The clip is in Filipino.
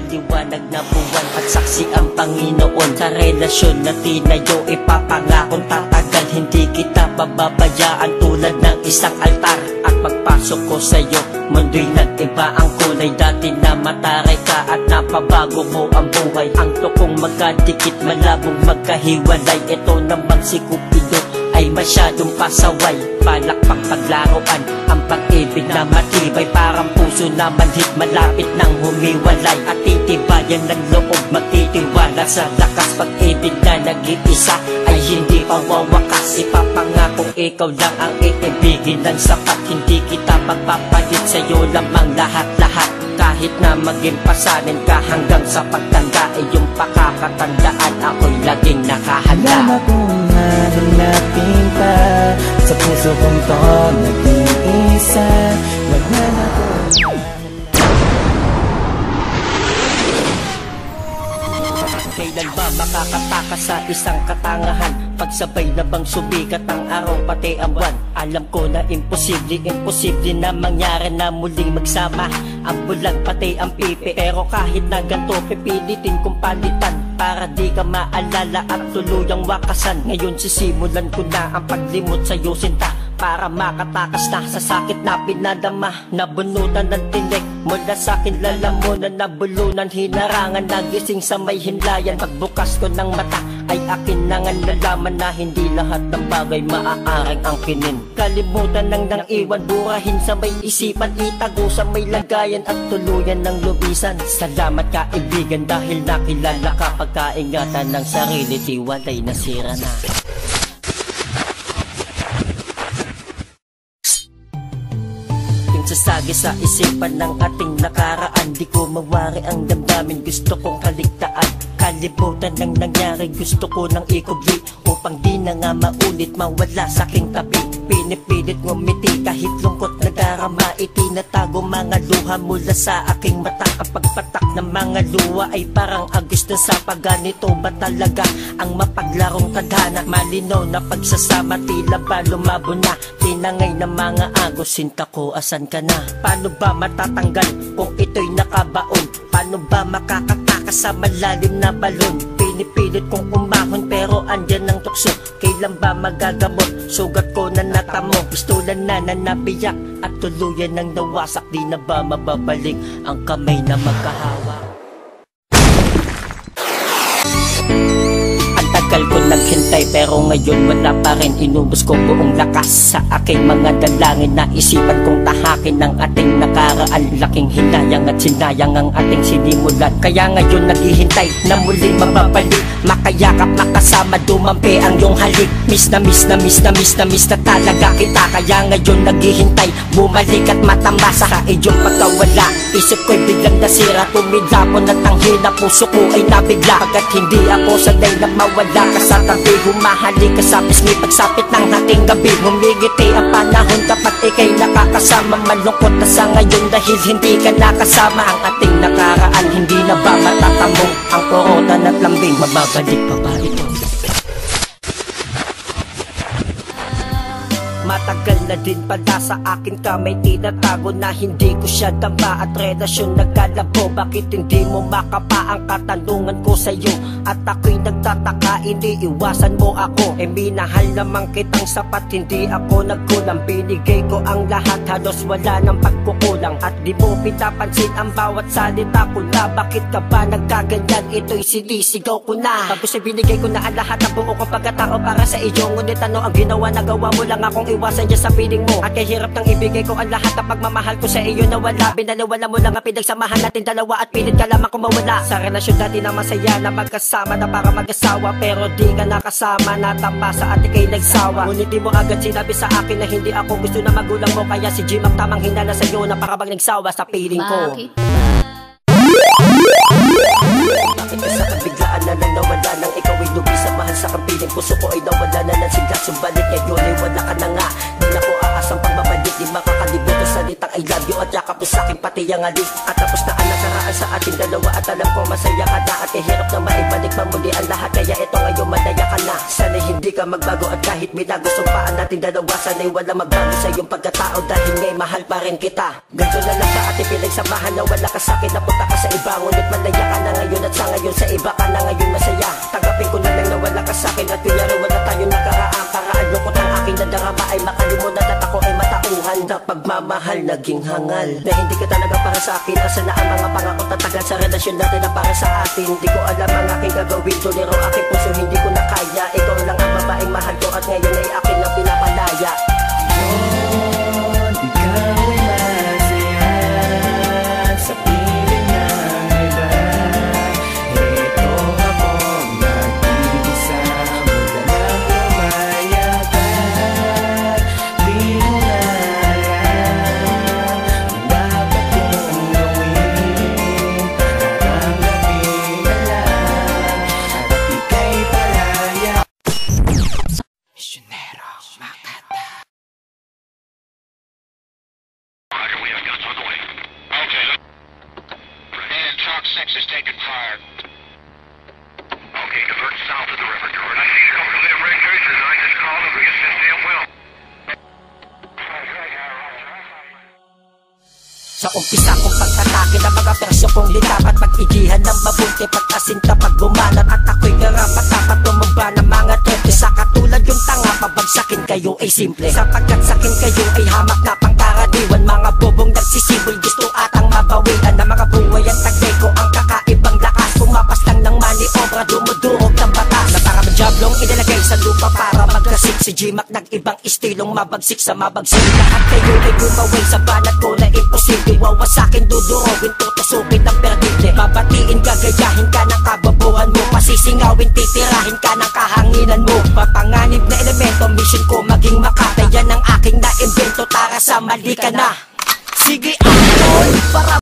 maliwanag na buwan at saksi ang Panginoon. Sa relasyon na tinayo, ipapangakong tatagal. Hindi kita pababayaan tulad ng isang altar. At pagpasok ko sa'yo, mundo'y nag-iba ang kulay. Dati na mataray ka at napabago mo ang buhay. Ang tukong magkadikit, malabong magkahiwalay. Ito namang si Cupido ay masyadong pasaway. Balak pang paglaruan ang pag-ibig na matibay. Parang puso na manhid, malapit nang humiwalay. At titibayan ng loob, magtitiwala sa lakas. Pag-ibig na nag-iisa ay hindi pa wawakas. Ipapangakong ikaw lang ang iibigin ng sapat. Hindi kita magpapalit, sa'yo lamang lahat-lahat. Kahit na maging pasanin ka hanggang sa pagtanda, iyong pakakatandaan ako'y laging nakahanda. Alam akong hahanapin pa sa puso kong to nag-iisa. Wala na akong kailan ba makakatakas sa isang katangahan? Pagsabay na bang sumikat ang araw pati ang buwan? Alam ko na imposible na mangyari na muling magsama ang bulag pati ang pipi. Pero kahit na ganito, pipilitin kong palitan para di ka maalala at tuluyang wakasan. Ngayon sisimulan ko na ang paglimot sa'yo sinta, para makatakas na sa sakit na pinadama. Nabunutan ng tinik mula sa'kin, lalamunan, nabulunan, hinarangan, nagising sa may hinlayan. Pagbukas ko ng mata ay akin na nga nalaman na hindi lahat ng bagay maaaring angkinin. Kalimutan nang iwan, burahin sa may isipan, itago sa may lagayan at tuluyan ng lubisan. Salamat kaibigan dahil nakilala ka. Pagkaingatan ng sarili, tiwalay nasira na. Sasagi sa isipan ng ating nakaraan, di ko mawari ang damdamin, gusto kong kaligtaan. Kalibutan ng nangyari, gusto ko nang ikubli upang di na nga maulit, mawala sa aking tabi. Pinipilit ngumiti kahit lungkot na darama, itinatago mga luha mula sa aking mata. Ang pagpatak ng mga luha ay parang agos na sa paganito. Ba talaga ang mapaglarong tadhana? Malinaw na pagsasama, tila ba lumabo na? Tinangay ng mga agos, sinta ko, asan ka na? Paano ba matatanggal kung ito'y nakabaon? Paano ba makakatakas sa malalim na balon? Pinipilit kong umahon pero andyan ang tukso. Kailan ba magagamot? Sugat ko na natamo, pistolan na nabiyak at tuluyan ng nawasak. Di na ba mababalik ang kamay na magkahawak? Tagal ko naghintay pero ngayon wala pa rin. Inubos ko buong lakas sa aking mga dalangin. Naisipan kong tahakin ng ating nakaraan. Laking hinayang at sinayang ang ating sinimulan. Kaya ngayon naghihintay na muling mababalik, makayakap, makasama, dumampi ang iyong halik. Miss na miss na miss na miss na miss na talaga kita. Kaya ngayon naghihintay, bumalik at matamasa sa iyong pagkawala. Isip ko'y biglang nasira, tumilapon at ang hina, puso ko ay nabigla. Pagkat hindi ako sanay na mawala ka sa tabi, humahali ka sa pisngi pagsapit ng ating gabi. Humigiti ang panahon kapag ika'y nakakasama. Malungkot na sa ngayon dahil hindi ka nakasama. Ang ating nakaraan hindi na ba matatamo? Ang korotan at lambing, mababalik pa ba ito? Matagal na din pala sa akin ka may tinatago na hindi ko siya damba at relasyon nagkalabo. Bakit hindi mo makapa ang katanungan ko sa'yo? At ako'y nagtataka, iniiwasan mo ako. Minahal naman kitang sapat, hindi ako nagkulang. Binigay ko ang lahat, halos wala ng pagkukulang. At di mo pinapansin ang bawat salita ko na. Bakit ka ba nagkaganyan? Ito'y sinisigaw ko na. Tapos ay binigay ko na ang lahat ng buo kong pagkatao para sa iyo. Ngunit ano ang ginawa? Nagawa mo lang akong iwasan dyan sa piling mo. At kahirap nang ibigay ko ang lahat ng pagmamahal ko sa iyo na wala. Binaliwala mo lang ang pinagsamahan natin dalawa at pilit ka lamang kumawala. Sa relasyon dati na masaya na magkasama na para mag-asawa, pero di ka nakasama, natapasa at ika'y nagsawa. Ngunit di mo agad sinabi sa akin na hindi ako gusto na magulang mo. Kaya si Jim ang tamang hinala sa'yo na para bang nagsawa sa piling ko. Bakit ka sa kabiglaan na lang nawala nang ikaw ay lubi sa mahal sa kapiling? Puso ko ay nawala na ng sigla, sumbalik ngayon ay wala ka na nga. Di na ko aasang pagbabalik, di makakalimutan salitang I love you at yakap mo sa'kin pati ang alik. At tapos na ang nakaraan sa ating dalawa at alam ko masaya ka na. At kahirap na maibalik mamuli ang lahat, kaya ito ngayon madaya ka na. Sana hindi ka magbago at kahit binago sumpaan natin dalawa, sana'y walang magbago sa iyong pagkatao dahil ngay mahal pa rin kita. Ganito na lang ba ating pinagsamahan na wala ka sa'kin, napunta ka sa iba, ngunit malaya ka na ngayon at sa ngayon sa iba ka na ngayon masaya. Tanggapin ko na lang na wala ka sa'kin at kunyari wala tayong nakaraan, para ang lungkot ang aking nadarama ay makalimutan at ako ay matauhan na pagmamahal naging hangal. Na hindi ka talaga para sa akin, asa na ang mga pangako tatagal sa relasyon natin na para sa atin. Di ko alam ang aking gagawin, tuliro aking puso hindi ko na kaya. Ikaw lang ang babaeng mahal ko at ngayon ay akin ang pinapalaya. Ikaw ay masaya sa piling ng iba. Ito ako nag-iisa, wala nang lumayagan. Di mo na alam ang dapat kong gawin. Tanggapin na lang at ika'y palaya. Misyonero Makata. Roger, we have guns on the way. Okay. And Chalk 6 is taking fire. Okay, divert south of the river. I see you coming to the red churches. I just called them against this damn wheel. Sa umpisa kong pagtatake ng mga persyo kong litapat, pag-igihan ng mabuti, pagkasinta, pagbumanat, at ako'y karapat-dapat tumumba ng mga trete. Sa katulad yung tanga, pabagsakin kayo ay simple, sapagkat sakin kayo ay hamak na pangkaraniwan. Mga bobong nagsisibol, gusto atang mabawian ng mga buhay at taglay ko ang kakaibang lakas. Pumapas lang ng maniobra, dumudurog ng batas, na para majablong inilagay sa lupa para magkasik. Si G-Mac nag-ibang istilong mabagsik sa mabagsik. Lahat kayo ay gumaway sa banat ko na imposible. Wawasakin, dudurogin, tutusukin ng perdible. Babatiin, gagayahin ka ng kababuhan mo, pasisingawin, titirahin ka ng kahanginan mo. Papanganib na elemento, mission ko maging makata. Yan ang aking na-invento, tara sa mali ka na. Sige, Angkol, para